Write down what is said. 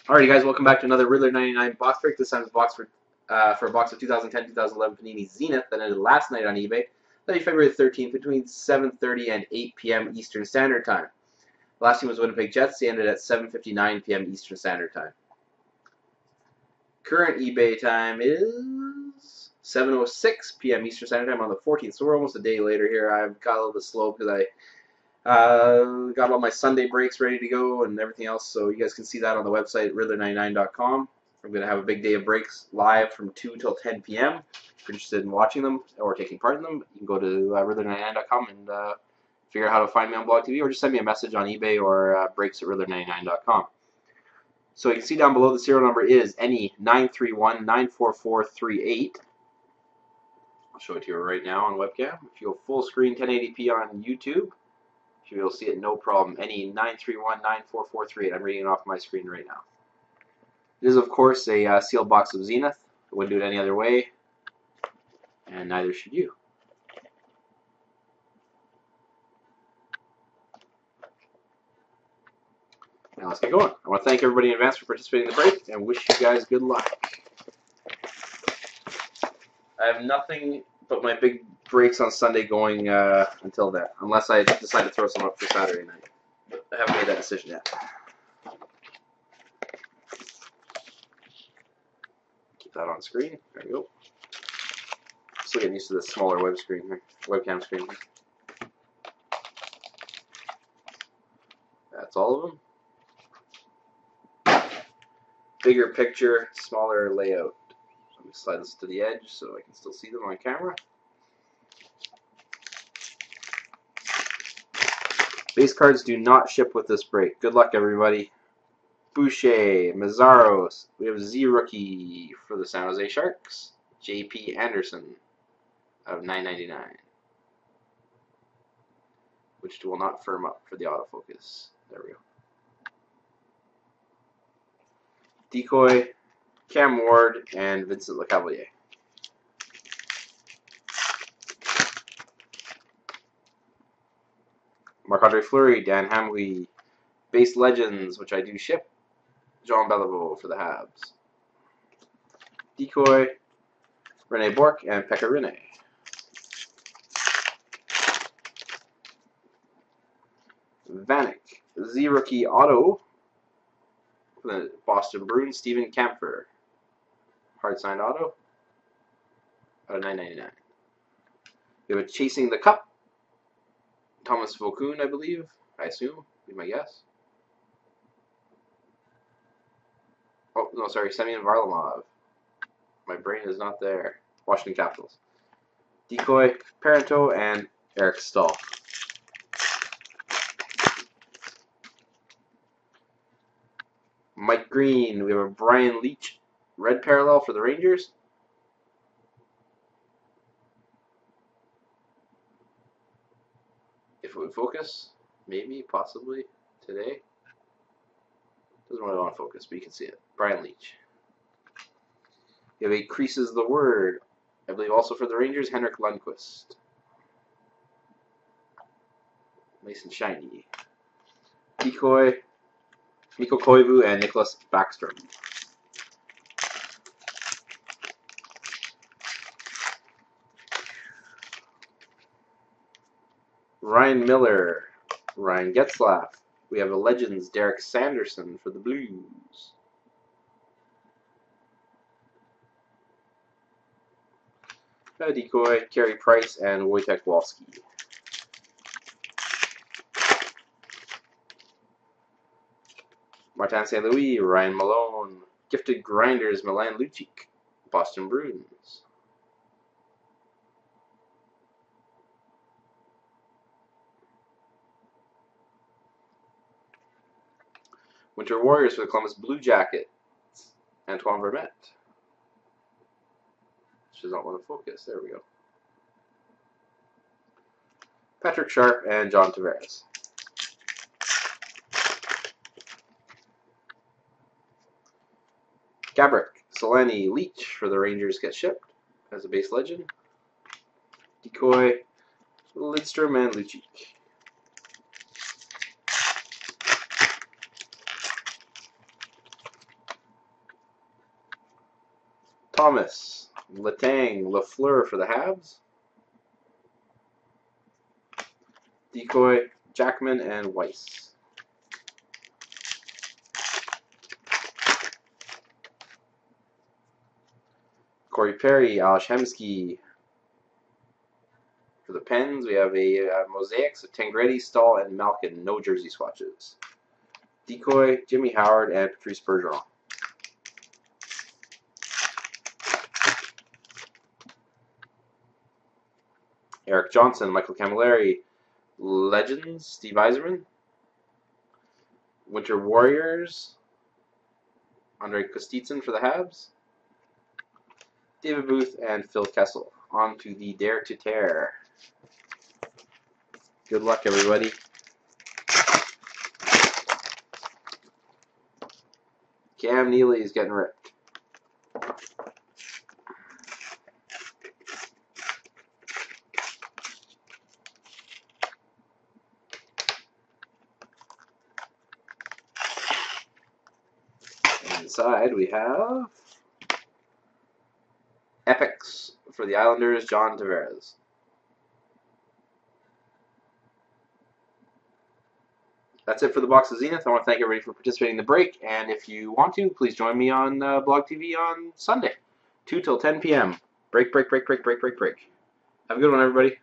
Alrighty, guys, welcome back to another Riddler 99 box break. This time it's box for a box of 2010-2011 Panini Zenith that ended last night on eBay. That'll be February 13th between 7:30 and 8 p.m. Eastern Standard Time. The last team was Winnipeg Jets. They ended at 7:59 p.m. Eastern Standard Time. Current eBay time is 7:06 p.m. Eastern Standard Time on the 14th, so we're almost a day later here. I've got a little bit slow because I got all my Sunday breaks ready to go and everything else, so you guys can see that on the website, riddler99.com. I'm going to have a big day of breaks live from 2 till 10 p.m. If you're interested in watching them or taking part in them, you can go to riddler99.com and figure out how to find me on BlogTV, or just send me a message on eBay or breaks at riddler99.com. So you can see down below the serial number is NE93194438. I'll show it to you right now on webcam. If you go full screen 1080p on YouTube, you'll see it no problem. NE93194438. I'm reading it off my screen right now. It is, of course, a sealed box of Zenith. I wouldn't do it any other way, and neither should you. Now let's get going. I want to thank everybody in advance for participating in the break and wish you guys good luck. I have nothing but my big breaks on Sunday going until then, unless I decide to throw some up for Saturday night. But I haven't made that decision yet. Keep that on screen. There we go. Still getting used to the smaller webcam screen here. That's all of them. Bigger picture, smaller layout. Let me slide this to the edge so I can still see them on camera. Base cards do not ship with this break. Good luck, everybody. Boucher, Mazzaros. We have Z rookie for the San Jose Sharks. J.P. Anderson of $9.99, which will not firm up for the autofocus. There we go. Decoy, Cam Ward, and Vincent Lecavalier. Marc-Andre Fleury, Dan Hamwee, Base Legends, which I do ship, Jean Beliveau for the Habs. Decoy, Rene Bourque, and Pekka Rinne. Vanek, Z rookie auto for the Boston Bruins, Steven Kampfer. Hard signed auto out of $9.99. We have a Chasing the Cup, Thomas Vokoun, I believe. I assume. Be my guess. Oh, no, sorry. Semyon Varlamov. My brain is not there. Washington Capitals. Decoy, Parento, and Eric Stahl. Mike Green. We have a Brian Leetch red parallel for the Rangers. If it would focus, maybe, possibly, today. Doesn't really want to focus, but you can see it. Brian Leetch. You have a Creases the Word, I believe also for the Rangers, Henrik Lundqvist. Nice and shiny. Decoy, Mikko Koivu, and Nicholas Backstrom. Ryan Miller, Ryan Getzlaff. We have a Legends, Derek Sanderson for the Blues. A Decoy, Carey Price, and Wojtek Wolski. Martin St. Louis, Ryan Malone. Gifted Grinders, Milan Lucic, Boston Bruins. Winter Warriors for the Columbus Blue Jackets, Antoine Vermette. Which does not want to focus. There we go. Patrick Sharp and John Tavares. Gabrick, Solani, Leach for the Rangers get shipped as a base legend. Decoy, Lidstrom, and Lucic. Thomas, Letang, Lafleur for the Habs. Decoy, Jackman, and Weiss. Corey Perry, Alshemsky. For the Pens, we have a mosaics of Tangretti, Stahl, and Malkin. No jersey swatches. Decoy, Jimmy Howard, and Patrice Bergeron. Eric Johnson, Michael Camilleri, Legends, Steve Yzerman. Winter Warriors, Andrei Kostitsyn for the Habs. David Booth and Phil Kessel. On to the Dare to Tear. Good luck, everybody. Cam Neely is getting ripped. Inside we have Epics for the Islanders, John Tavares. That's it for the box of Zenith. I want to thank everybody for participating in the break, and if you want to, please join me on BlogTV on Sunday, 2 till 10 p.m. Break. Have a good one, everybody.